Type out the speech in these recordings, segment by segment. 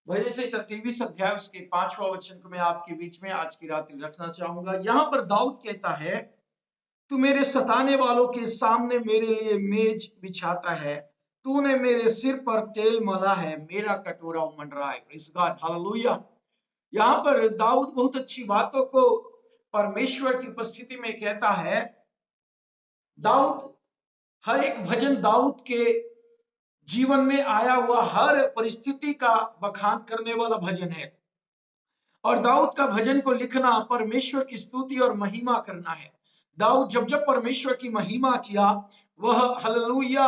भजन संहिता 23 अध्याय उसके 5वां वचन को मैं आपके बीच में आज की रात्रि रखना चाहूंगा। यहाँ पर दाऊद कहता है, तू मेरे सताने वालों के सामने मेरे लिए मेज बिछाता है, तूने मेरे सिर पर तेल मला है, मेरा कटोरा उमड़ रहा है। Praise God, hallelujah. यहाँ पर दाऊद बहुत अच्छी बातों को परमेश्वर की उपस्थिति में कहता है। दाऊद, हर एक भजन दाऊद के जीवन में आया हुआ हर परिस्थिति का बखान करने वाला भजन है, और दाऊद का भजन को लिखना परमेश्वर की स्तुति और महिमा करना है। दाऊद जब जब परमेश्वर की महिमा किया, वह हालेलुया,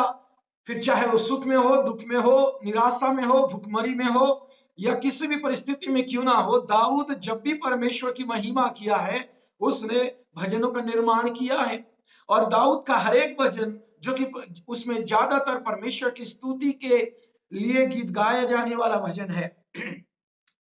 फिर चाहे वो सुख में हो, दुख में हो, निराशा में हो, भुखमरी में हो, या किसी भी परिस्थिति में क्यों ना हो, दाऊद जब भी परमेश्वर की महिमा किया है, उसने भजनों का निर्माण किया है। और दाऊद का हर एक भजन जो कि उसमें ज्यादातर परमेश्वर की स्तुति के लिए गीत गाया जाने वाला भजन है।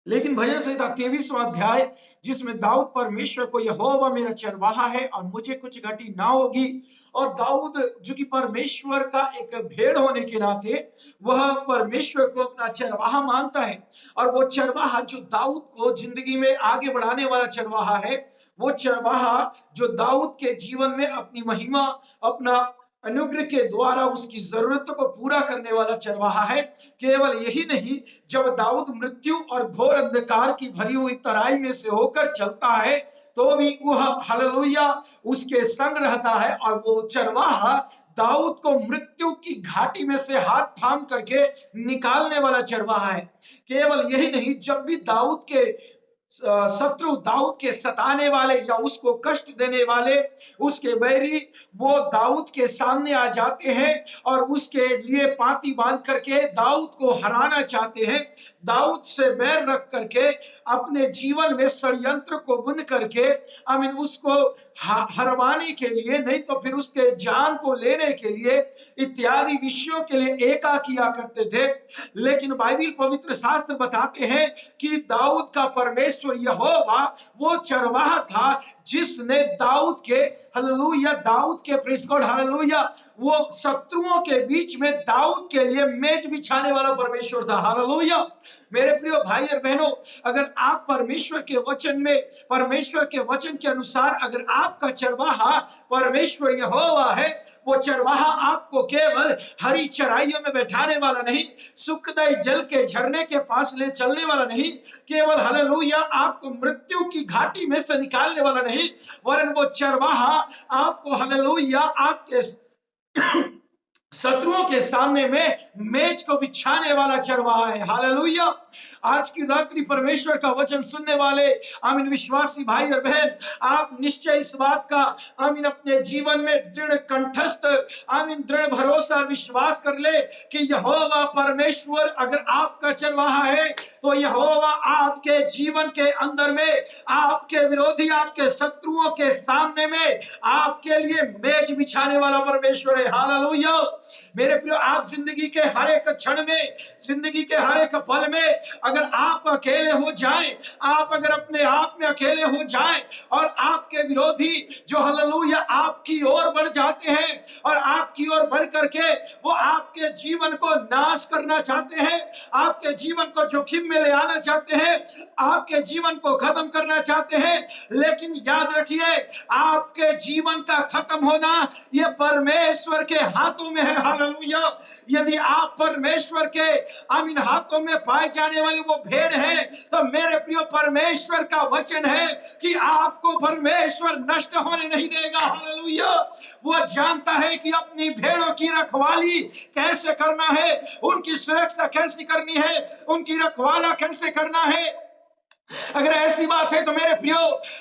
लेकिन भजन संहिता 23वां अध्याय, जिसमें दाऊद परमेश्वर को यहोवा मेरा चरवाहा है और मुझे कुछ घटी ना होगी, और दाऊद जो कि परमेश्वर का एक भेड़ होने के नाते वह परमेश्वर को अपना चरवाहा मानता है, और वो चरवाहा जो दाऊद को जिंदगी में आगे बढ़ाने वाला चरवाहा है, वो चरवाहा जो दाऊद के जीवन में अपनी महिमा, अपना अनुग्रह के द्वारा उसकी जरूरतों को पूरा करने वाला चरवाहा है। केवल यही नहीं, जब दाऊद मृत्यु और घोर अंधकार की भरी हुई तराई में से होकर चलता है, तो भी वह हालेलुया उसके संग रहता है, और वो चरवाहा दाऊद को मृत्यु की घाटी में से हाथ थाम करके निकालने वाला चरवाहा है। केवल यही नहीं, जब भी दाऊद के शत्रु, दाऊद के सताने वाले या उसको कष्ट देने वाले, उसके बैरी, वो दाऊद के सामने आ जाते हैं और उसके लिए पांति बांध करके दाऊद को हराना चाहते हैं, दाऊद से बैर रख करके अपने जीवन में षड्यंत्र को बुन करके उसको हरवाने के लिए, नहीं तो फिर उसके जान को लेने के लिए इत्यादि विषयों के लिए एका किया करते थे। लेकिन बाइबल पवित्र शास्त्र बताते हैं कि दाऊद का परमेश्वर यहोवा वो चरवाहा था जिसने दाऊद के हालेलुया, दाऊद के प्रेज़ गॉड हालेलुया, वो शत्रुओं के बीच में दाऊद के लिए मेज बिछाने वाला परमेश्वर था। हालेलुया। मेरे प्रिय भाई और बहनों, अगर आप परमेश्वर के वचन में, परमेश्वर के वचन के अनुसार अगर आपका चरवाहा परमेश्वर यहोवा है, वो चरवाहा आपको केवल हरी चराइयों में बैठाने वाला नहीं, सुखदायी जल के झरने के पास ले चलने वाला नहीं, केवल हालेलुया आपको मृत्यु की घाटी में से निकालने वाला नहीं, वरन वो चरवाहा आपको हालेलुया आपके शत्रुओं के सामने में मेज को बिछाने वाला चरवाहा है। हालेलुया। आज की रात्रि परमेश्वर का वचन सुनने वाले विश्वासी भाई और बहन, आप निश्चय इस बात का अपने जीवन में दृढ़ कंठस्थ दृढ़ भरोसा विश्वास कर ले कि यहोवा परमेश्वर अगर आपका चरवाहा है, तो यहोवा आपके जीवन के अंदर में आपके विरोधी, आपके शत्रुओं के सामने में आपके लिए मेज बिछाने वाला परमेश्वर है। हालेलुया। मेरे प्रिय, आप जिंदगी के हर एक क्षण में, जिंदगी के हर एक पल में अगर आप अकेले हो जाएं, आप अगर अपने आप में अकेले हो जाएं और आपके विरोधी जो हालेलुया आपकी ओर बढ़ जाते हैं और आपकी ओर बढ़ करके वो आपके जीवन को नाश करना चाहते हैं, आपके जीवन को जोखिम में ले आना चाहते हैं, आपके जीवन को खत्म करना चाहते हैं, लेकिन याद रखिए आपके जीवन का खत्म होना ये परमेश्वर के हाथों में है। हालेलुया। यदि आप परमेश्वर के हाथों में पाए जाने वाली वो भेड़ है, तो मेरे प्रिय परमेश्वर का वचन है कि आपको परमेश्वर नष्ट होने नहीं देगा। हालेलुया। वो जानता है कि अपनी भेड़ों की रखवाली कैसे करना है, उनकी सुरक्षा कैसे करनी है, उनकी रखवाला कैसे करना है। अगर ऐसी बात है तो मेरे प्रियो,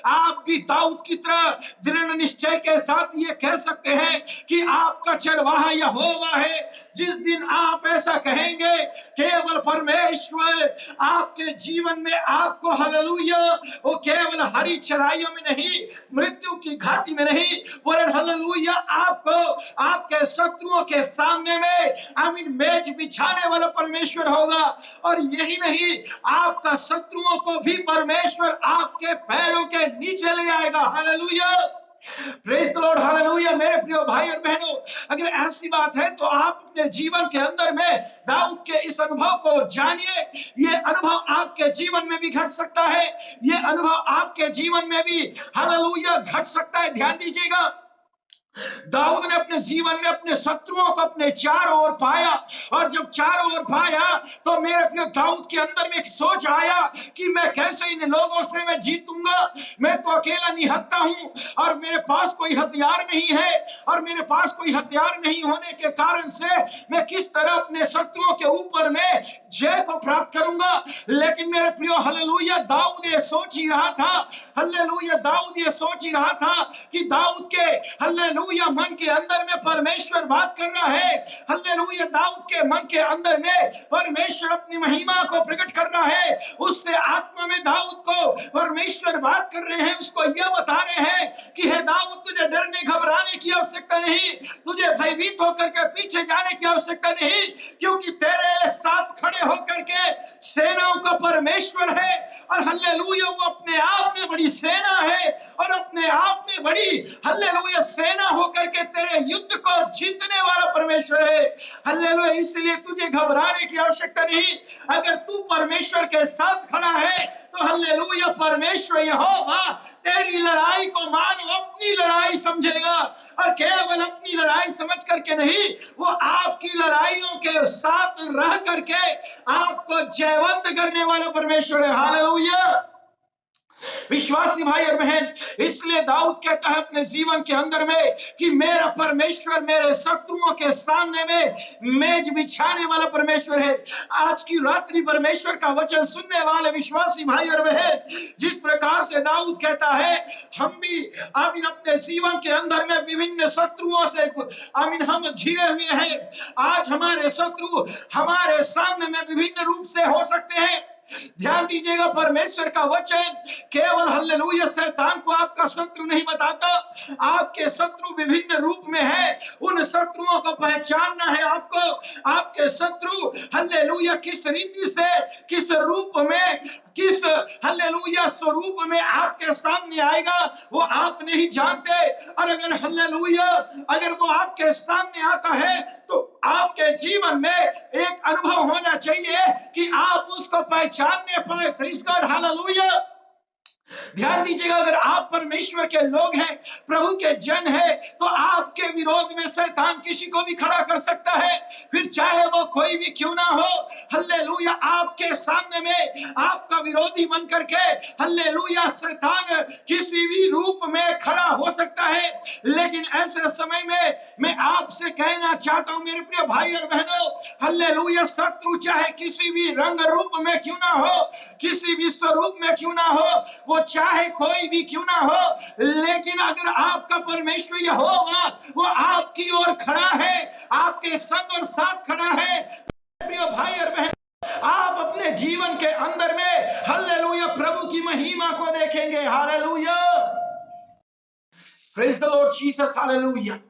आप भी दाऊद की तरह दृढ़ निश्चय के साथ ये कह सकते हैं कि आपका चरवाहा यहोवा है। जिस दिन आप ऐसा कहेंगे, केवल परमेश्वर आपके जीवन में आपको हालेलुया वो केवल हरी चराइयों में नहीं, मृत्यु की घाटी में नहीं, वरन हालेलुया आपको आपके शत्रुओं के सामने में मेज बिछाने वाला परमेश्वर होगा। और यही नहीं, आपका शत्रुओं को भी परमेश्वर आपके पैरों के नीचे ले आएगा। Hallelujah. Praise the lord, hallelujah. मेरे प्रिय भाई और बहनों, अगर ऐसी बात है तो आप अपने जीवन के अंदर में दाऊद के इस अनुभव को जानिए। ये अनुभव आपके जीवन में भी घट सकता है, ये अनुभव आपके जीवन में भी हालेलुया घट सकता है। ध्यान दीजिएगा, दाऊद ने अपने जीवन में अपने शत्रुओं को अपने चारों ओर पाया, और जब चारों ओर पाया तो मेरे अपने दाऊद के अंदर में एक सोच आया कि मैं कैसे इन लोगों से मैं जीतूंगा। मैं तो अकेला निहत्था हूं और मेरे पास कोई हथियार नहीं है, और मेरे पास कोई हथियार नहीं होने के कारण से मैं किस तरह अपने शत्रुओं के ऊपर में जय को प्राप्त करूंगा। लेकिन मेरे प्रियो हालेलुया, दाऊद ये सोच ही रहा था, हालेलुया, दाऊद ये सोच ही रहा था कि दाऊद के हालेलुया मन के अंदर में परमेश्वर बात कर रहा है। हालेलुया, दाऊद के मन के अंदर में परमेश्वर अपनी महिमा को प्रकट कर रहा है। उससे आत्मा में दाऊद को परमेश्वर बात कर रहे हैं, उसको यह बता रहे हैं कि हे दाऊद, तुझे डरने घबराने की आवश्यकता नहीं, तुझे भयभीत होकर के पीछे जाने की आवश्यकता नहीं, क्योंकि तेरे साथ खड़े होकर के सेनाओं का परमेश्वर है। और हालेलुया, वो अपने आप में बड़ी सेना है, और अपने आप में बड़ी हालेलुया सेना होकर के तेरे युद्ध को जीतने वाला परमेश्वर है। हालेलुया, इसलिए तुझे घबराने की आवश्यकता नहीं। अगर तू परमेश्वर के साथ खड़ा है तो हालेलुया, परमेश्वर यहोवा तेरी लड़ाई को मानो अपनी लड़ाई समझेगा, और केवल अपनी लड़ाई समझ करके नहीं, वो आपकी लड़ाइयों के साथ रह करके आपको जयवंत करने वाला परमेश्वर है। हालेलुया, विश्वासी भाई और बहन, इसलिए दाऊद कहता है अपने जीवन के अंदर में कि मेरा परमेश्वर मेरे शत्रुओं के सामने में मेज बिछाने वाला परमेश्वर है। आज की रात्रि परमेश्वर का वचन सुनने वाले विश्वासी भाई और बहन, जिस प्रकार से दाऊद कहता है, हम भी आमीन अपने जीवन के अंदर में विभिन्न शत्रुओं से आमीन हम घिरे हुए हैं। आज हमारे शत्रु हमारे सामने में विभिन्न रूप से हो सकते हैं। ध्यान दीजिएगा, परमेश्वर का वचन केवल हालेलुया शैतान को आपका शत्रु नहीं बताता, आपके शत्रु विभिन्न रूप में है। उन शत्रुओं को पहचानना है आपको। आपके शत्रु हालेलुया किस रीति से, किस रूप में, किस हालेलुया स्वरूप में आपके सामने आएगा, वो आप नहीं जानते। और अगर हालेलुया अगर वो आपके सामने आता है तो आपके जीवन में एक अनुभव होना चाहिए कि आप उसको पहचानने पाए। Praise God, hallelujah. ध्यान दीजिएगा, अगर आप परमेश्वर के लोग हैं, प्रभु के जन हैं, तो आपके विरोध में शैतान किसी को भी खड़ा कर सकता है, फिर चाहे वो कोई भी क्यों ना हो। हालेलुया, आपके सामने में आपका विरोधी बन करके हालेलुया शैतान किसी भी रूप में खड़ा हो सकता है। लेकिन ऐसे समय में मैं आपसे कहना चाहता हूं मेरे प्रिय भाई और बहनों, हालेलुया शत्रु चाहे किसी भी रंग रूप में क्यों ना हो, किसी भी स्वरूप में क्यों ना हो, वो चाहे कोई भी क्यों ना हो, लेकिन अगर आपका परमेश्वर यहोवा वो आपकी ओर खड़ा है, आपके संग और साथ खड़ा है, प्रिय भाई और बहन, आप अपने जीवन के अंदर में हालेलुया प्रभु की महिमा को देखेंगे। Hallelujah, praise the lord Jesus, hallelujah.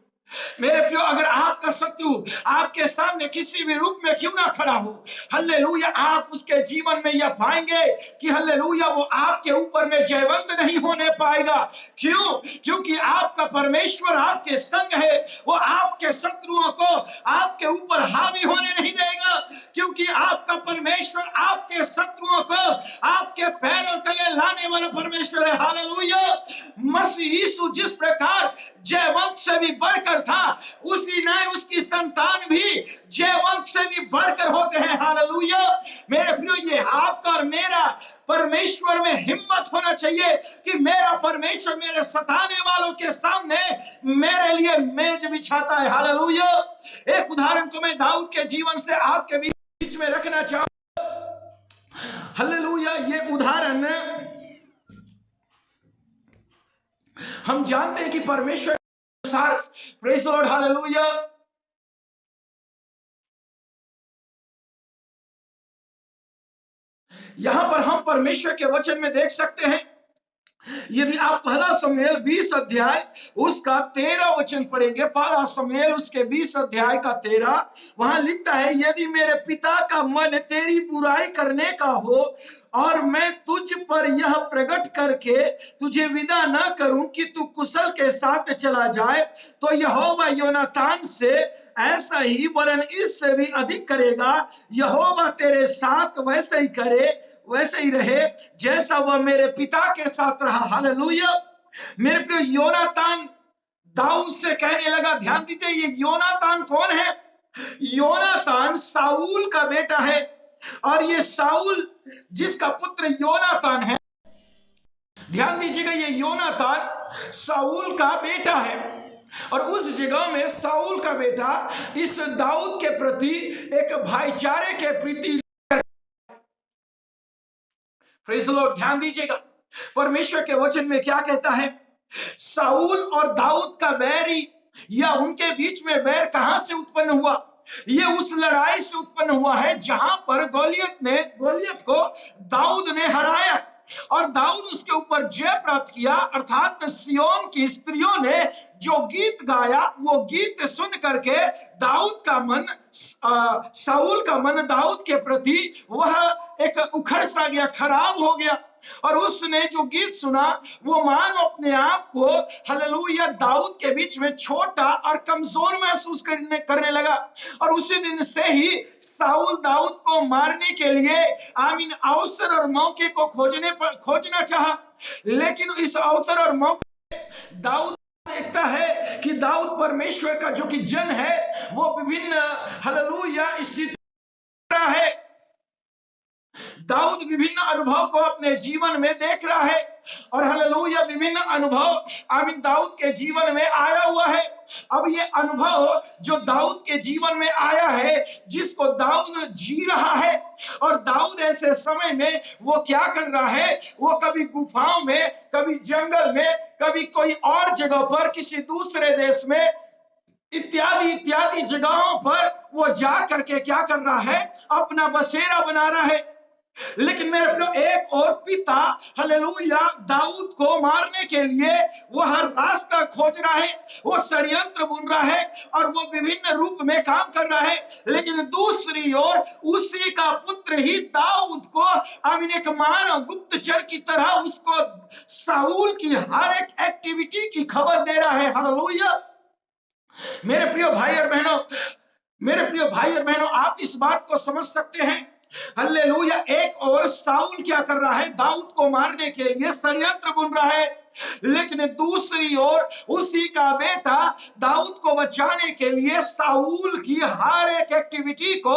मेरे प्रियो, अगर आपका शत्रु आपके सामने किसी भी रूप में क्यों ना खड़ा हो, हालेलुया, आप उसके जीवन में यह पाएंगे कि हालेलुया वो आपके ऊपर में जयवंत नहीं होने पाएगा। क्यों? क्योंकि आपका परमेश्वर आपके संग है। वो आपके शत्रुओं को आपके ऊपर हावी होने नहीं देगा, क्योंकि आपका परमेश्वर आपके शत्रुओं को आपके पैरों तले लाने वाला परमेश्वर है। हालेलुया, मसीह यीशु जिस प्रकार जयवंत से भी बढ़कर था, उसी ने उसकी संतान भी जयवंत से भी बढ़कर होते हैं। हालेलुया, मेरे प्रियो, ये आपका और मेरा परमेश्वर में हिम्मत होना चाहिए कि मेरा परमेश्वर मेरे सताने वालों के सामने मेरे लिए मेज बिछाता है। हालेलुया, एक उदाहरण को मैं दाऊद के जीवन से आपके बीच में रखना चाहूंगा। हालेलुया, ये उदाहरण हम जानते हैं कि परमेश्वर प्रेज़ द लॉर्ड, हालेलुया, यहां पर हम परमेश्वर के वचन में देख सकते हैं यदि आप पहला शमूएल 20 अध्याय उसका 13 वचन पढ़ेंगे, पहला शमूएल उसके 20 अध्याय का 13, वहां लिखता है, यदि मेरे पिता का मन तेरी बुराई करने का हो और मैं तुझ पर यह प्रकट करके तुझे विदा न करूं कि तू कुशल के साथ चला जाए, तो यहोवा योनातान से ऐसा ही वरन इससे भी अधिक करेगा। यहोवा तेरे साथ वैसे ही करे, वैसे ही रहे जैसा वह मेरे पिता के साथ रहा। हालेलुया। मेरे प्रिय, योनातान दाऊद से कहने लगा, ध्यान दीजिए, ये योनातान कौन है? योनातान साऊल का बेटा है, और ये साऊल जिसका पुत्र योनातान है, ध्यान दीजिएगा, ये योनातान साऊल का बेटा है, और उस जगह में साऊल का बेटा इस दाऊद के प्रति एक भाईचारे के प्रति, प्रेज़ द लॉर्ड, ध्यान दीजिएगा, परमेश्वर के वचन में क्या कहता है? साऊल और दाऊद का बैरी या उनके बीच में बैर कहां से उत्पन्न हुआ? ये उस लड़ाई से उत्पन्न हुआ है जहां पर गोलियत को दाऊद ने हराया और दाऊद उसके ऊपर जय प्राप्त किया, अर्थात सियोन की स्त्रियों ने जो गीत गाया, वो गीत सुन करके दाऊद का मन, साऊल का मन दाऊद के प्रति वह एक उखड़ सा गया, खराब हो गया, और उसने जो गीत सुना वो मानो अपने आप को, हालेलुया, दाऊद के बीच में छोटा और कमजोर महसूस करने लगा, और उसी दिन से ही साऊल दाऊद को मारने के लिए आमीन अवसर और मौके को खोजना चाहा, लेकिन इस अवसर और मौके दाऊद देखता है कि दाऊद परमेश्वर का जो कि जन है वो विभिन्न, हालेलुया, स्थिति है। दाऊद विभिन्न अनुभव को अपने जीवन में देख रहा है, और हालेलुया, विभिन्न अनुभव आमीन दाऊद के जीवन में आया हुआ है। अब ये अनुभव जो दाऊद के जीवन में आया है, जिसको दाऊद जी रहा है, और दाऊद ऐसे समय में वो क्या कर रहा है? वो कभी गुफाओं में, कभी जंगल में, कभी कोई और जगह पर, किसी दूसरे देश में, इत्यादि इत्यादि जगहों पर वो जा करके क्या कर रहा है? अपना बसेरा बना रहा है। लेकिन मेरे अपने एक और पिता, हालेलुया, दाऊद को मारने के लिए वो हर रास्ता खोज रहा है, वो षड्यंत्र बुन रहा है, और वो विभिन्न रूप में काम कर रहा है। लेकिन दूसरी ओर उसी का पुत्र ही दाऊद को आमीन एक मानव गुप्तचर की तरह उसको साऊल की हर एक एक्टिविटी की खबर दे रहा है। हालेलुया। मेरे प्रिय भाई और बहनों, आप इस बात को समझ सकते हैं। हालेलुया। एक और साऊल क्या कर रहा है? दाऊद को मारने के लिए षड्यंत्र बुन रहा है, लेकिन दूसरी ओर उसी का बेटा दाऊद को बचाने के लिए साऊल की हर एक एक्टिविटी को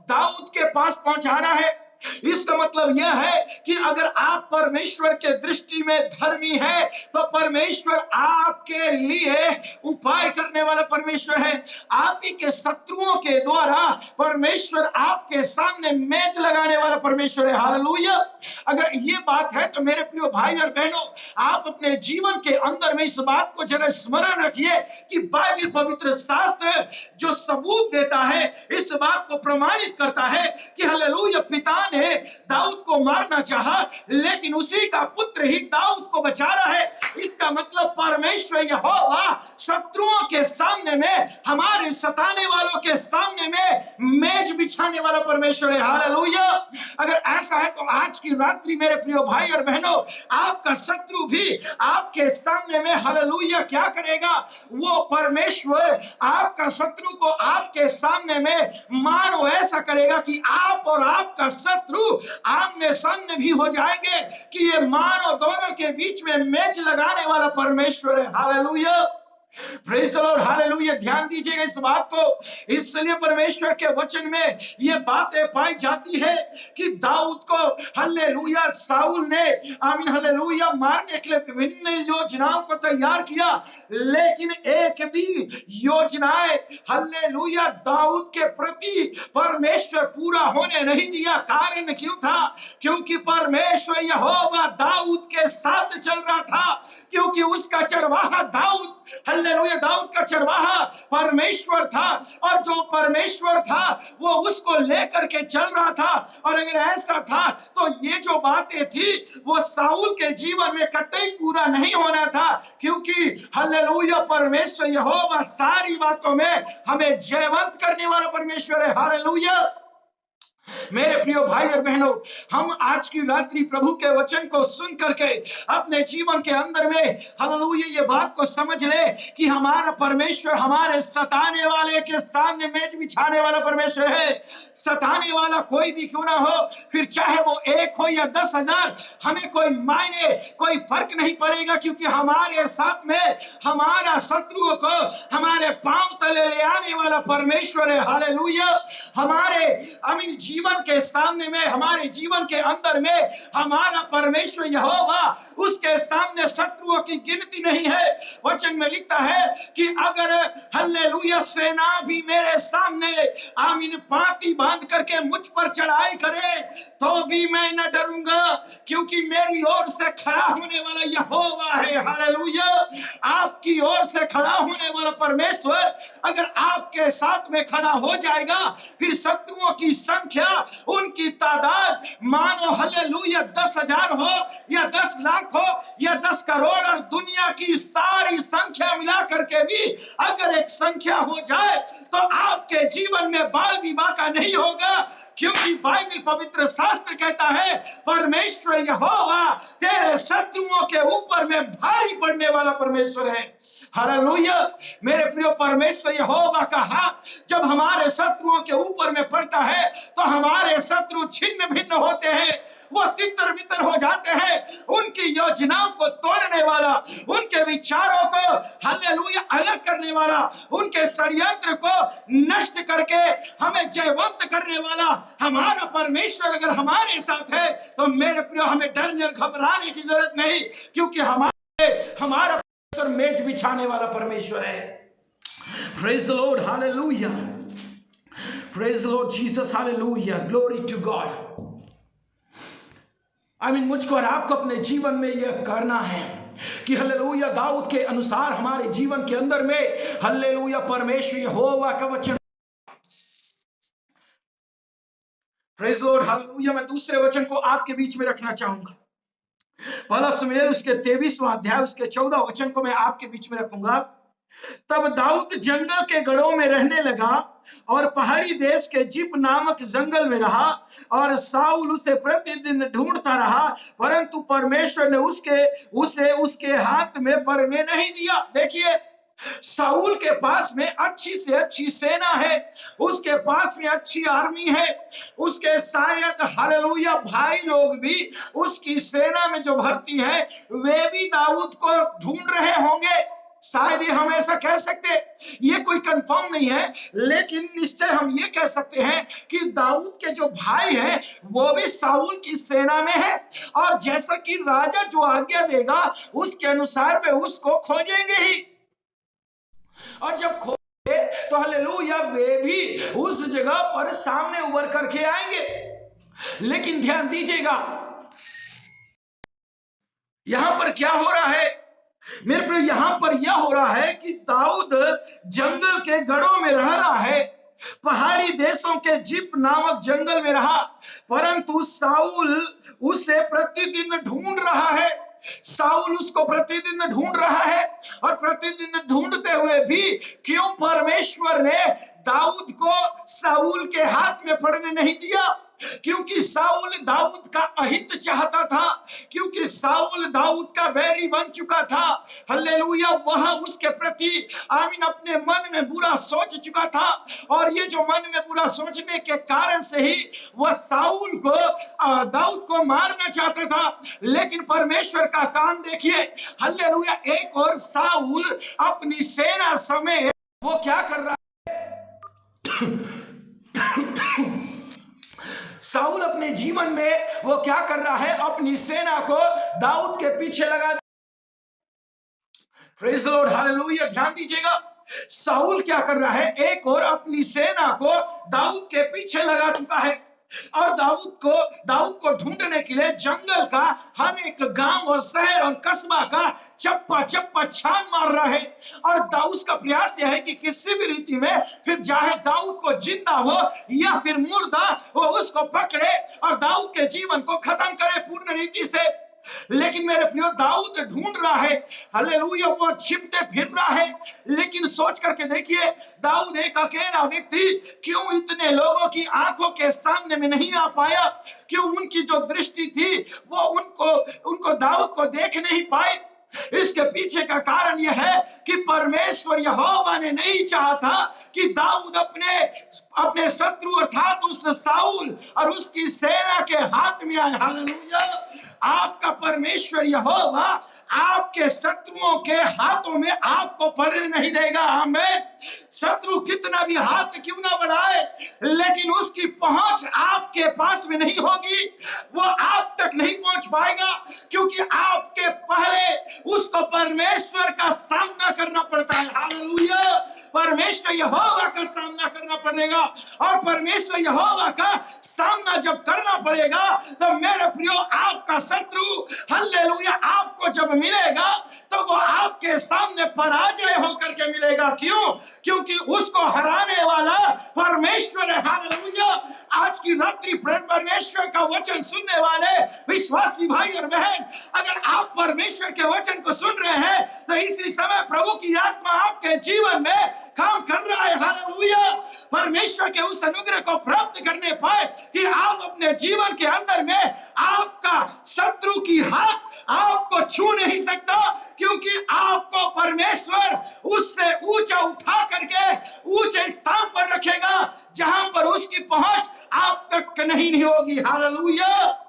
दाऊद के पास पहुंचाना है। इसका मतलब यह है कि अगर आप परमेश्वर के दृष्टि में धर्मी है, तो परमेश्वर आपके लिए उपाय करने वाला परमेश्वर है। आप ही के शत्रुओं के द्वारा परमेश्वर आपके सामने मेज लगाने वाला परमेश्वर है। हालेलुया। अगर ये बात है तो मेरे प्रिय भाई और बहनों, आप अपने जीवन के अंदर में इस बात को जरा स्मरण रखिए कि बाइबल, पवित्र शास्त्र जो सबूत देता है, इस बात को प्रमाणित करता है कि हालेलुया, पिता ने दाऊद को मारना चाहा, लेकिन उसी का पुत्र ही दाऊद को बचा रहा है। इसका मतलब परमेश्वर यहोवा शत्रुओं के सामने में, हमारे सताने वालों के सामने में मेज बिछाने वाला परमेश्वर है। हालेलुया। अगर ऐसा है तो आज की रात्रि मेरे प्रिय भाई और बहनों, आपका शत्रु भी आपके सामने में, हालेलुया, क्या करेगा? वो परमेश्वर आपका शत्रु को आपके सामने में मानो ऐसा करेगा कि आप और आपका शत्रु आमने सामने भी हो जाएंगे, कि ये मानो दोनों के बीच में मेज लगाने वाला परमेश्वर है। Hallelujah. Praise the lord. Hallelujah. ध्यान दीजिएगा इस बात को। इसलिए परमेश्वर के वचन में ये बातें पाई जाती है कि दाऊद को, हालेलुया, साऊल ने आमीन हालेलुया मारने के लिए विभिन्न योजनाओं को तैयार किया, लेकिन एक भी योजनाएं हालेलुया दाऊद के प्रति परमेश्वर पूरा होने नहीं दिया। कारण क्यों था? क्योंकि परमेश्वर यहोवा दाऊद के साथ चल रहा था, क्योंकि उसका चरवाहा दाऊद हालेलुया, दाऊद का चरवाहा परमेश्वर था और जो परमेश्वर था वो उसको लेकर के चल रहा था। और अगर ऐसा था तो ये जो बातें थी वो साउल के जीवन में कतई पूरा नहीं होना था, क्योंकि हालेलुया परमेश्वर यहोवा सारी बातों में हमें जयवंत करने वाला परमेश्वर है। हालेलुया। मेरे प्रिय भाई और बहनों, हम आज की रात्रि प्रभु के वचन को सुन करके अपने जीवन के अंदर में हालेलुया ये बात को समझ ले कि हमारा परमेश्वर हमारे सताने वाले के सामने मेज बिछाने वाला परमेश्वर है। सताने वाला कोई भी क्यों ना हो, फिर चाहे वो 1 हो या 10,000, हमें कोई मायने कोई फर्क नहीं पड़ेगा, क्योंकि हमारे साथ में हमारा शत्रुओं को हमारे पांव तले ले आने वाला परमेश्वर है। हालेलुया। हमारे जीवन के सामने में, हमारे जीवन के अंदर में हमारा परमेश्वर यहोवा, उसके सामने शत्रुओं की गिनती नहीं है। वचन में लिखता है कि अगर हालेलुया सेना भी मेरे सामने पांति बांध करके मुझ पर चढ़ाई करे तो भी मैं न डरूंगा, क्योंकि मेरी ओर से खड़ा होने वाला यहोवा है। हालेलुया। आपकी ओर से खड़ा होने वाला परमेश्वर अगर आपके साथ में खड़ा हो जाएगा, फिर शत्रुओं की संख्या, उनकी तादाद मानो हालेलुया 10,000 हो या 10 लाख हो या 10 करोड़ और दुनिया की सारी संख्या मिला करके भी अगर एक संख्या हो जाए तो आपके जीवन में बाल विवाह का नहीं होगा, क्योंकि बाइबल पवित्र शास्त्र कहता है परमेश्वर यहोवा तेरे शत्रुओं के ऊपर में भारी पड़ने वाला परमेश्वर है। हालेलुया। मेरे प्रिय परमेश्वर यहोवा का हाथ जब हमारे शत्रुओं के ऊपर में पड़ता है तो हमारे शत्रु छिन्न भिन्न होते हैं, वो तितर बितर हो जाते हैं। उनकी योजनाओं को तोड़ने वाला, उनके विचारों को हालेलुया अलग करने वाला, उनके षड्यंत्र को नष्ट करके हमें जयवंत करने वाला हमारा परमेश्वर अगर हमारे साथ है तो मेरे प्रिय हमें डरने और घबराने की जरूरत नहीं, क्योंकि हमारा परमेश्वर मेज बिछाने वाला परमेश्वर है। Praise the lord. Hallelujah. Praise the lord Jesus. Hallelujah. Glory to God. मुझको और आपको अपने जीवन में यह करना है कि हालेलुया दाऊद के अनुसार हमारे जीवन के अंदर में हालेलुया परमेश्वर यहोवा का वचन। Praise Lord. हालेलुया। मैं दूसरे वचन को आपके बीच में रखना चाहूंगा। पहला शमूएल उसके 23वां अध्याय उसके 14 वचन को मैं आपके बीच में रखूंगा। तब दाऊद जंगल के गढ़ों में रहने लगा और पहाड़ी देश के जिप नामक जंगल में रहा, और साउल उसे प्रतिदिन ढूंढता रहा, परंतु परमेश्वर ने उसे उसके हाथ में पड़ने नहीं दिया। देखिए, साउल के पास में अच्छी से अच्छी सेना है, उसके पास में अच्छी आर्मी है, उसके शायद हालेलुया भाई लोग भी उसकी सेना में जो भर्ती है वे भी दाऊद को ढूंढ रहे होंगे। शायद ये हम ऐसा कह सकते, ये कोई कंफर्म नहीं है, लेकिन निश्चय हम ये कह सकते हैं कि दाऊद के जो भाई हैं वो भी साउल की सेना में है, और जैसा कि राजा जो आज्ञा देगा उसके अनुसार वे उसको खोजेंगे ही, और जब खोजे तो हालेलुया वे भी उस जगह पर सामने उभर करके आएंगे। लेकिन ध्यान दीजिएगा यहां पर क्या हो रहा है मेरे प्रिय, यहां पर यह हो रहा है कि दाऊद जंगल के गढ़ों में रह रहा है, पहाड़ी देशों के जिप नामक जंगल में रहा, परंतु साउल उसे प्रतिदिन ढूंढ रहा है। साउल उसको प्रतिदिन ढूंढ रहा है, और प्रतिदिन ढूंढते हुए भी क्यों परमेश्वर ने दाऊद को साउल के हाथ में पड़ने नहीं दिया? क्योंकि साउल दाऊद का अहित चाहता था, क्योंकि साउल दाऊद का बैरी बन चुका था। हालेलुया। वह उसके प्रति अपने मन में बुरा सोच चुका था, और ये जो मन में बुरा सोचने के कारण से ही वह साउल को दाऊद को मारना चाहता था। लेकिन परमेश्वर का काम देखिए, हालेलुया। एक और साउल अपनी सेना समेत वो क्या कर रहा है? साउल अपने जीवन में वो क्या कर रहा है? अपनी सेना को दाऊद के पीछे लगा। Praise the lord. हालेलुया। ध्यान दीजिएगा, साउल क्या कर रहा है? एक और अपनी सेना को दाऊद के पीछे लगा चुका है। और दाऊद को ढूंढने के लिए जंगल का हर एक गांव और शहर और कस्बा का चप्पा चप्पा छान मार रहा है। और दाऊद का प्रयास यह है कि किसी भी रीति में फिर चाहे दाऊद को जिंदा हो या फिर मुर्दा, वो उसको पकड़े और दाऊद के जीवन को खत्म करे पूर्ण रीति से। लेकिन मेरे प्रियो, दाऊद ढूंढ रहा है, हालेलुया, वो छिपते फिर रहा है। लेकिन सोच करके देखिए, दाऊद एक अकेला व्यक्ति क्यों इतने लोगों की आंखों के सामने में नहीं आ पाया? क्यों उनकी जो दृष्टि थी वो उनको दाऊद को देख नहीं पाए? इसके पीछे का कारण यह है कि परमेश्वर यहोवा ने नहीं चाहा था कि दाऊद अपने शत्रु अर्थात उस साउल और उसकी सेना के हाथ में आए। हालेलुया! आपका परमेश्वर यहोवा आपके शत्रुओं के हाथों में आपको पड़ने नहीं देगा। आमीन। शत्रु कितना भी हाथ क्यों ना बढ़ाए, लेकिन उसकी पहुंच आपके पास में नहीं होगी, वो आप तक नहीं पहुंच पाएगा, क्योंकि आपके पहले उसको परमेश्वर का सामना करना पड़ता है। हालेलुया! परमेश्वर यहोवा का सामना करना पड़ेगा, और परमेश्वर यहोवा का सामना जब करना पड़ेगा तो मेरे प्रियो, आपका शत्रु, हालेलुया, आपको जब मिलेगा तो वो आपके सामने पराजय होकर के मिलेगा। क्यों? क्योंकि उसको हराने वाला परमेश्वर है। हालेलुया! आज की रात्रि परमेश्वर का वचन सुनने वाले विश्वासी भाई और बहन, अगर आप परमेश्वर के वचन को सुन रहे हैं तो इसी समय प्रभु की आत्मा आपके जीवन में काम कर रहा है। हालेलुया! परमेश्वर के उस अनुग्रह को प्राप्त करने पाए कि आप अपने जीवन के अंदर में आपका शत्रु की हाथ आपको छू नहीं सकता, क्योंकि आपको परमेश्वर उससे ऊंचा उठा करके ऊंचे स्थान पर रखेगा जहां पर उसकी पहुंच आप तक नहीं होगी। हालेलुया!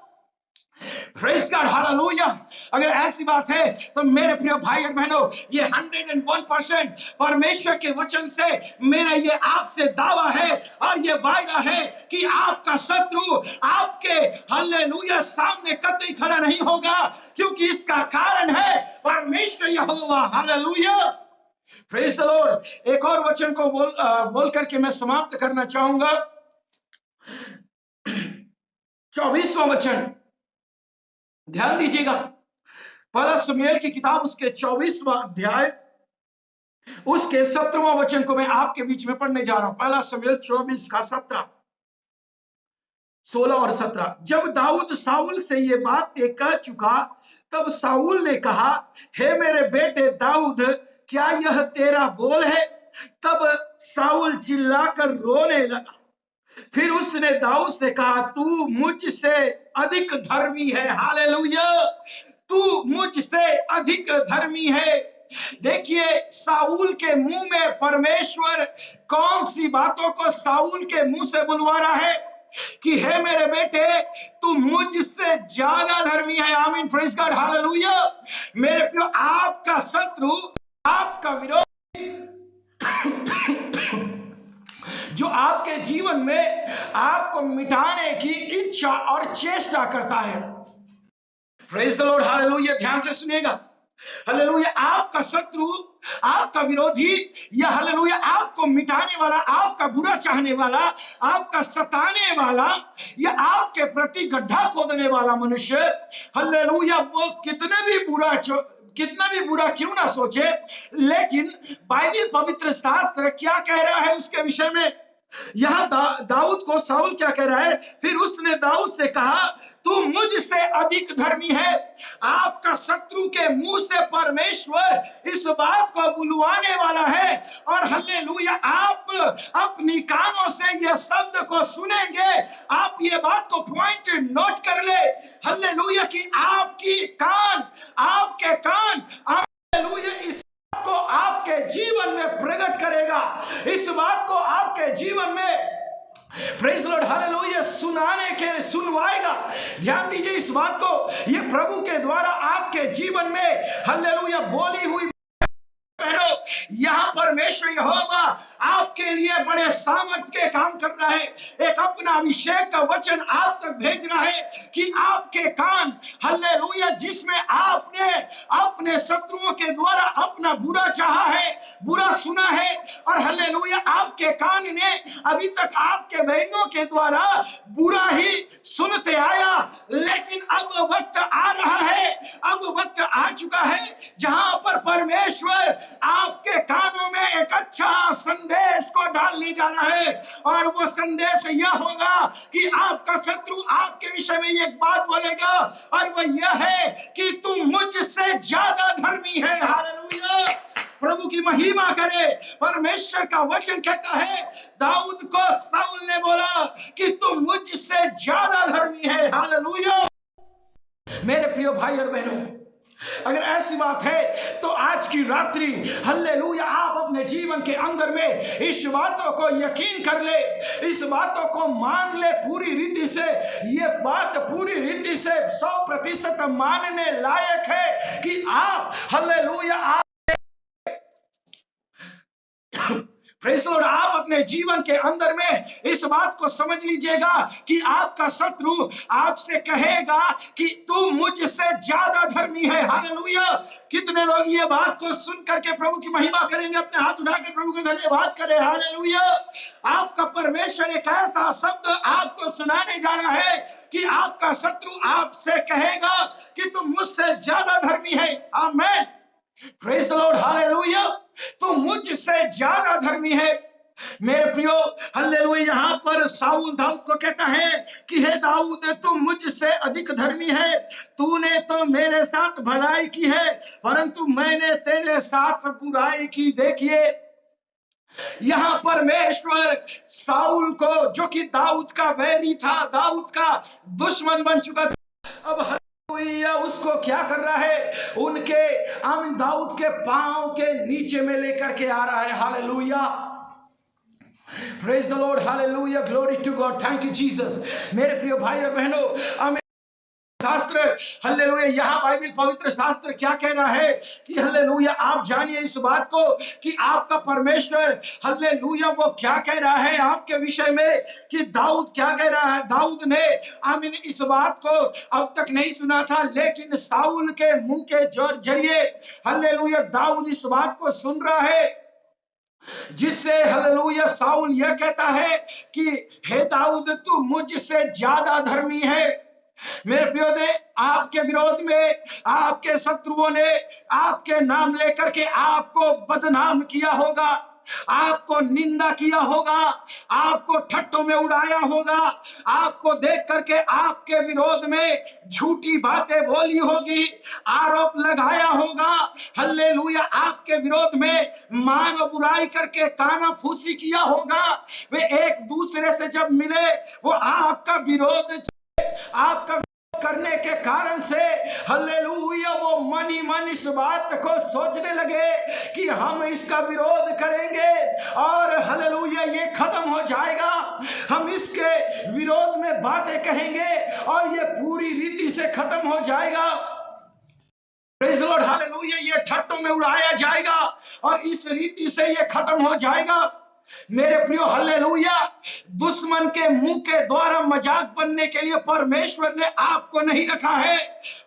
Praise God, hallelujah! अगर ऐसी बात है तो मेरे प्रिय भाई और बहनों, ये 101% परमेश्वर के वचन से मेरा ये आपसे दावा है और ये वायदा है कि आपका शत्रु आपके, हालेलुया, सामने कतई खड़ा नहीं होगा, क्योंकि इसका कारण है परमेश्वर यहोवा। हालेलुया! Praise the Lord. एक और वचन को बोल करके मैं समाप्त करना चाहूंगा। 24वां वचन, ध्यान दीजिएगा, पहला शमूएल की किताब उसके 24वां अध्याय उसके 17वां वचन को मैं आपके बीच में पढ़ने जा रहा हूं। पहला शमूएल 24 का 17, 16 और 17। जब दाऊद साउल से ये बात कह चुका, तब साउल ने कहा, हे मेरे बेटे दाऊद, क्या यह तेरा बोल है? तब साउल चिल्लाकर रोने लगा। फिर उसने दाऊद से कहा, तू मुझसे अधिक धर्मी है। हालेलुया! तू मुझसे अधिक धर्मी है। देखिए, साउल के मुंह में परमेश्वर कौन सी बातों को साउल के मुंह से बुलवा रहा है कि हे मेरे बेटे, तू मुझसे ज्यादा धर्मी है। आमीन, प्रेज़ गॉड, हालेलुया! मेरे प्रिय, आपका शत्रु, आपका विरोध जो आपके जीवन में आपको मिटाने की इच्छा और चेष्टा करता है। Praise the lord, hallelujah! ध्यान से सुनिएगा, हालेलुया! आपका शत्रु, आपका विरोधी, या हालेलुया आपको मिटाने वाला, आपका बुरा चाहने वाला, आपका सताने वाला, या आपके प्रति गड्ढा खोदने वाला मनुष्य, हालेलुया, वो कितना भी बुरा क्यों ना सोचे, लेकिन बाइबल, पवित्र शास्त्र क्या कह रहा है उसके विषय में? यहां दाऊद को साउल क्या कह रहा है? फिर उसने दाऊद से कहा, तू मुझसे अधिक धर्मी है। आपका शत्रु के मुंह से परमेश्वर इस बात को बुलवाने वाला है, और हालेलुया, आप अपनी कानों से ये शब्द को सुनेंगे। आप ये बात को पॉइंट नोट कर ले, हालेलुया, कि आपके कान हालेलुया इस को आपके जीवन में प्रकट करेगा, इस बात को आपके जीवन में, प्रेज़ लॉर्ड, हालेलुया, सुनवाएगा। ध्यान दीजिए इस बात को, ये प्रभु के द्वारा आपके जीवन में, हालेलुया, बोली हुई। यहां परमेश्वर यहोवा आपके लिए बड़े सामर्थ्य के काम कर रहा है। एक अपना अभिषेक का वचन आप तक भेज रहा है कि आपके कान, हालेलुया, हालेलुया, जिसमें आपने अपने शत्रुओं के द्वारा अपना बुरा चाहा है, बुरा सुना है, और हालेलुया आपके कान ने अभी तक आपके बैरियों के द्वारा बुरा ही सुनते आया, लेकिन अब वक्त आ रहा है, अब वक्त आ चुका है जहां पर परमेश्वर आपके कानों में एक अच्छा संदेश को डालने जा रहा है, और वो संदेश यह होगा कि आपका शत्रु आपके विषय में एक बात बोलेगा, और वो यह है कि तुम मुझसे ज्यादा धर्मी है। हालेलुया, प्रभु की महिमा करे। परमेश्वर का वचन कहता है, दाऊद को शाऊल ने बोला कि तुम मुझसे ज्यादा धर्मी है। हालेलुया, मेरे प्रिय भाई और बहनों, अगर ऐसी बात है तो आज की रात्रि हल्लेलुया आप अपने जीवन के अंदर में इस बातों को यकीन कर ले, इस बातों को मान ले पूरी रीति से। ये बात पूरी रीति से 100% मानने लायक है कि आप हल्लेलुया प्रेज़ द लॉर्ड, आप अपने जीवन के अंदर में इस बात को समझ लीजिएगा कि आपका शत्रु आपसे कहेगा कि तू मुझसे ज्यादा धर्मी है। हालेलुया, कितने लोग ये बात को सुन करके प्रभु की महिमा करेंगे, अपने हाथ उठाकर प्रभु को धन्यवाद करें। हालेलुया, आपका परमेश्वर एक ऐसा शब्द आपको सुनाने जा रहा है कि आपका शत्रु आपसे कहेगा कि तुम मुझसे ज्यादा धर्मी है। आमीन, प्रेज़ द लॉर्ड, हालेलुया, तो मुझसे ज्यादा धर्मी है। मेरे प्रियो हल्लेलुया, यहाँ पर शाऊल दाऊद को कहता है कि हे दाऊद, तू मुझसे अधिक धर्मी है, तूने तो मेरे साथ भलाई की है परंतु मैंने तेरे साथ बुराई की। देखिए, यहाँ परमेश्वर शाऊल को, जो कि दाऊद का बैरी था, दाऊद का दुश्मन बन चुका था, अब उसको क्या कर रहा है, उनके दाऊद के पांव के नीचे में लेकर के आ रहा है। Hallelujah, praise the lord, hallelujah, glory to God, thank you Jesus. मेरे प्रिय भाई और बहनों, शास्त्र हल्लेलुया, यहाँ बाइबल पवित्र शास्त्र क्या कह रहा है कि हल्लेलुया आप जानिए इस बात को कि आपका परमेश्वर हल्लेलुया वो क्या कह रहा है आपके विषय में, कि दाऊद क्या कह रहा है। दाऊद ने आमीन इस बात को अब तक नहीं सुना था, लेकिन शाऊल के मुंह के जरिए हल्लेलुया दाऊद इस बात को सुन रहा है, जिससे हल्लेलुया शाऊल यह कहता है कि हे दाऊद, तू मुझसे ज्यादा धर्मी है। मेरे प्रियो ने आपके विरोध में आपके शत्रुओं ने आपके नाम लेकर के आपको बदनाम किया होगा, आपको निंदा किया होगा, आपको ठट्ठों में उड़ाया होगा, आपको देख करके आपके विरोध में झूठी बातें बोली होगी, आरोप लगाया होगा, हल्लेलुया आपके विरोध में मान और बुराई करके कानाफूसी किया होगा। वे एक दूसरे से जब मिले वो आपका विरोध आपका करने के कारण से हल्लेलुया वो मन ही मन इस बात को सोचने लगे कि हम इसका विरोध करेंगे और हल्लेलुया ये खत्म हो जाएगा, हम इसके विरोध में बातें कहेंगे और ये पूरी रीति से खत्म हो जाएगा। प्रेज़ द लॉर्ड, हालेलुया, ये ठट्ठों में उड़ाया जाएगा और इस रीति से ये खत्म हो जाएगा। मेरे प्रियो हल्लेलुया, दुश्मन के मुंह के द्वारा मजाक बनने के लिए परमेश्वर ने आपको नहीं रखा है,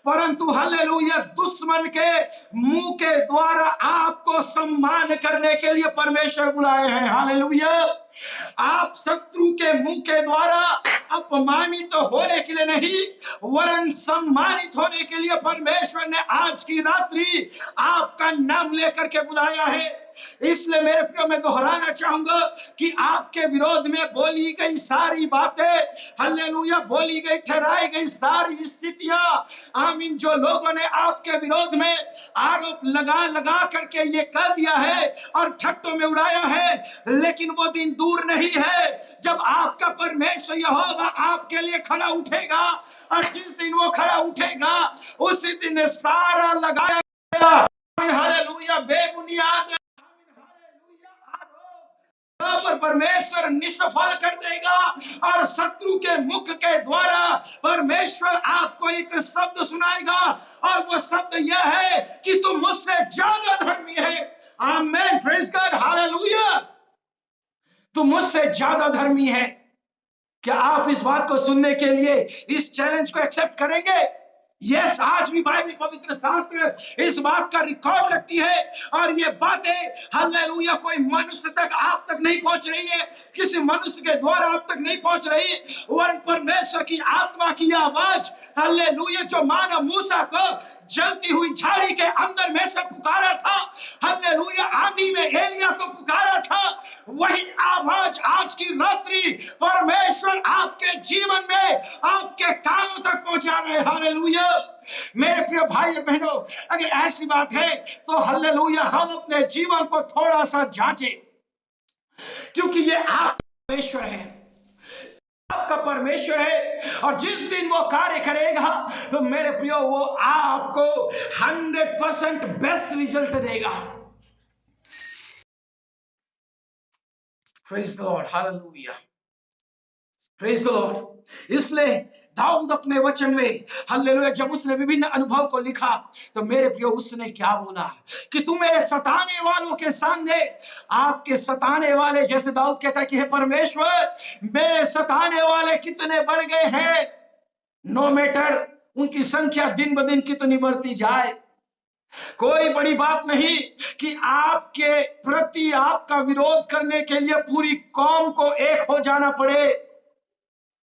परंतु हल्लेलुया दुश्मन के मुंह के द्वारा आपको सम्मान करने के लिए परमेश्वर बुलाए हैं। हालेलुया, आप शत्रु के मुंह के द्वारा अपमानित होने के लिए नहीं, वरन सम्मानित होने के लिए परमेश्वर ने आज की रात्रि आपका नाम लेकर के बुलाया है। इसलिए मेरे प्रियो मैं दोहराना चाहूंगा कि आपके विरोध में बोली गई सारी बातें, हल्लेलुया बोली गई ठहराई गई सारी स्थितियां, आमीन, जो लोगों ने आपके विरोध में आरोप लगा लगा करके ये कर दिया है और ठट्ठों में उड़ाया है, लेकिन वो दिन दूर नहीं है जब आपका परमेश्वर यहोवा आपके लिए खड़ा उठेगा, और जिस दिन वो खड़ा उठेगा उसी दिन सारा लगाया गया हालेलुया बेबुनियाद पर परमेश्वर निष्फल कर देगा, और शत्रु के मुख के द्वारा परमेश्वर आपको एक शब्द सुनाएगा, और वो शब्द यह है कि तुम मुझसे ज्यादा धर्मी है। आमीन, प्रेज़ गॉड, हालेलुया, तुम मुझसे ज्यादा धर्मी है। क्या आप इस बात को सुनने के लिए इस चैलेंज को एक्सेप्ट करेंगे? यस, आज भी बाइबल पवित्र शास्त्र इस बात का रिकॉर्ड रखती है, और ये बातें हालेलुया कोई मनुष्य तक आप तक नहीं पहुंच रही है, किसी मनुष्य के द्वारा आप तक नहीं पहुंच रही, वरन परमेश्वर की आत्मा की आवाज हालेलुया जो मानव मूसा को जलती हुई झाड़ी के अंदर में से पुकारा था, हालेलुया आंधी में एलिया को पुकारा था, वही आवाज आज की रात्रि परमेश्वर आपके जीवन में आपके कानों तक पहुंचा रहे। हालेलुया मेरे प्रिय भाई और बहनों, अगर ऐसी बात है तो हालेलुया हम अपने जीवन को थोड़ा सा जांचें, क्योंकि ये आप परमेश्वर है, आपका परमेश्वर है, और जिस दिन वो कार्य करेगा तो मेरे प्रियो वो आपको 100% बेस्ट रिजल्ट देगा। Praise the lord, hallelujah, praise the Lord. इसलिए दाऊद अपने वचन में हालेलुया जब उसने विभिन्न अनुभव को लिखा तो मेरे प्रियो उसने क्या बोला कि तू मेरे सताने वालों के सामने, आपके सताने वाले, जैसे दाऊद कहता है कि हे परमेश्वर मेरे सताने वाले कितने बढ़ गए हैं, नो मैटर उनकी संख्या दिन ब दिन कितनी बढ़ती जाए, कोई बड़ी बात नहीं कि आपके प्रति आपका विरोध करने के लिए पूरी कौम को एक हो जाना पड़े,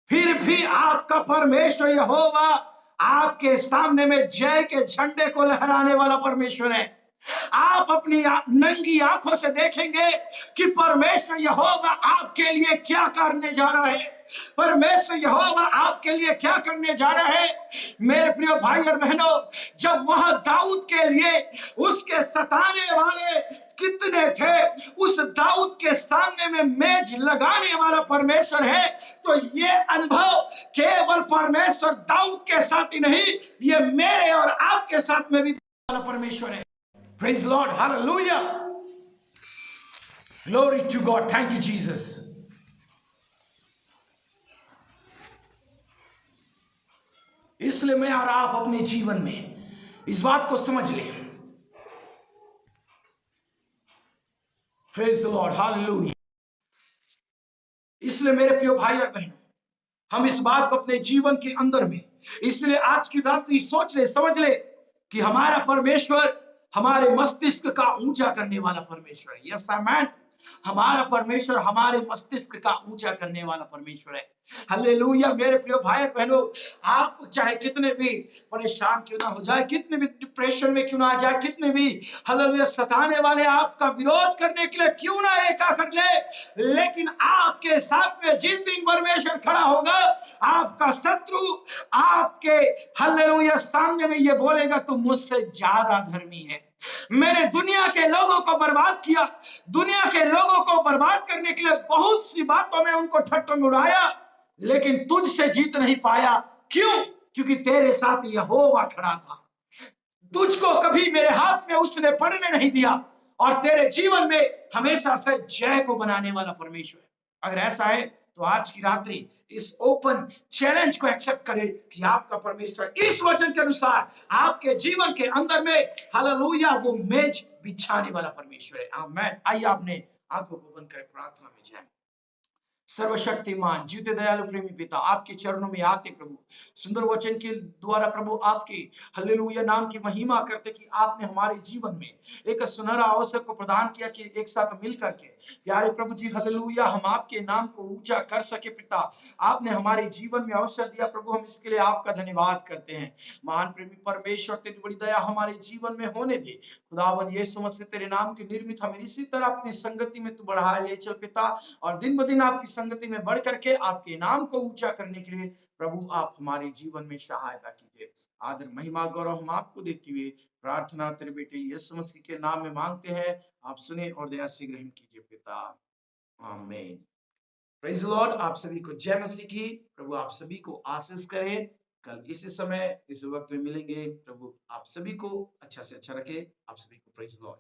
फिर भी आपका परमेश्वर यहोवा आपके सामने में जय के झंडे को लहराने वाला परमेश्वर है। आप अपनी नंगी आंखों से देखेंगे कि परमेश्वर यहोवा आपके लिए क्या करने जा रहा है, परमेश्वर यहोवा आपके लिए क्या करने जा रहा है। मेरे प्रिय भाई और बहनों, जब वह दाऊद के लिए उसके सताने वाले कितने थे, उस दाऊद के सामने में मेज लगाने वाला परमेश्वर है, तो ये अनुभव केवल परमेश्वर दाऊद के साथ ही नहीं, ये मेरे और आपके साथ में भी वाला परमेश्वर है। Praise the Lord, hallelujah, glory to God, thank you Jesus। इसलिए मैं और आप अपने जीवन में इस बात को समझ लें। Praise the Lord, hallelujah। इसलिए मेरे प्रिय भाई और बहन, हम इस बात को अपने जीवन के अंदर में, इसलिए आज की रात्रि सोच ले, समझ ले कि हमारा परमेश्वर हमारे मस्तिष्क का ऊंचा करने वाला परमेश्वर है। यस आमेन, हमारा परमेश्वर हमारे मस्तिष्क का ऊंचा करने वाला परमेश्वर है। हालेलुया मेरे प्रिय भाई बहनों, आप चाहे कितने भी परेशान क्यों ना हो जाए, कितने भी डिप्रेशन में क्यों ना आ जाए, कितने भी हालेलुया सताने वाले आपका विरोध करने के लिए क्यों ना एका कर ले, लेकिन आपके साथ में जिस दिन परमेश्वर खड़ा होगा, आपका शत्रु आपके हालेलुया सामने में ये बोलेगा तू मुझसे ज्यादा धर्मी है। मैंने दुनिया के लोगों को बर्बाद किया, दुनिया के लोगों को बर्बाद करने के लिए बहुत सी बातों में उनको ठट्ठों में उड़ाया, लेकिन तुझसे जीत नहीं पाया। क्यों? क्योंकि तेरे साथ यहोवा खड़ा था, तुझको कभी मेरे हाथ में उसने पड़ने नहीं दिया, और तेरे जीवन में हमेशा से जय को बनाने वाला परमेश्वर है। अगर ऐसा है तो आज की रात्रि इस ओपन चैलेंज को एक्सेप्ट करें कि आपका परमेश्वर इस वचन के अनुसार आपके जीवन के अंदर में हालेलुया वो मेज बिछाने वाला परमेश्वर है। आमीन। आइए आपने आंखों को बंद कर प्रार्थना में जाएं। सर्वशक्तिमान जीते दयालु प्रेमी पिता, आपके चरणों में आते प्रभु, सुंदर वचन के द्वारा प्रभु आपके हालेलुया नाम की महिमा करते कि आपने हमारे जीवन में एक सुनहरा अवसर को प्रदान किया कि एक साथ मिल करके प्यारे प्रभु जी हालेलुया हम आपके नाम को ऊंचा कर सके। पिता आपने हमारे जीवन में अवसर दिया प्रभु, हम इसके लिए आपका धन्यवाद करते हैं। महान प्रेमी परमेश्वर तेरी बड़ी दया हमारे जीवन में होने दे खुदावन, यीशु मसीह तेरे नाम की निर्मित हमें इसी तरह अपनी संगति में तू बढ़ाए ले चल पिता, और दिन ब दिन आपकी संगति में बढ़ करके आपके नाम को ऊंचा करने के लिए प्रभु आप हमारे जीवन में सहायता कीजिए। आदर महिमा गौरव हम आपको देते हुए प्रार्थना तेरे बेटे यीशु मसीह के नाम में मांगते हैं, आप सुने और दया से ग्रहण कीजिए पिता, आमीन। Praise the Lord. आप सभी को जय मसीह की। प्रभु आप सभी को आशीष करे। कल इसी समय इस वक्त में मिलेंगे। प्रभु आप सभी को अच्छा से अच्छा रखे। आप सभी को प्रेज द लॉर्ड।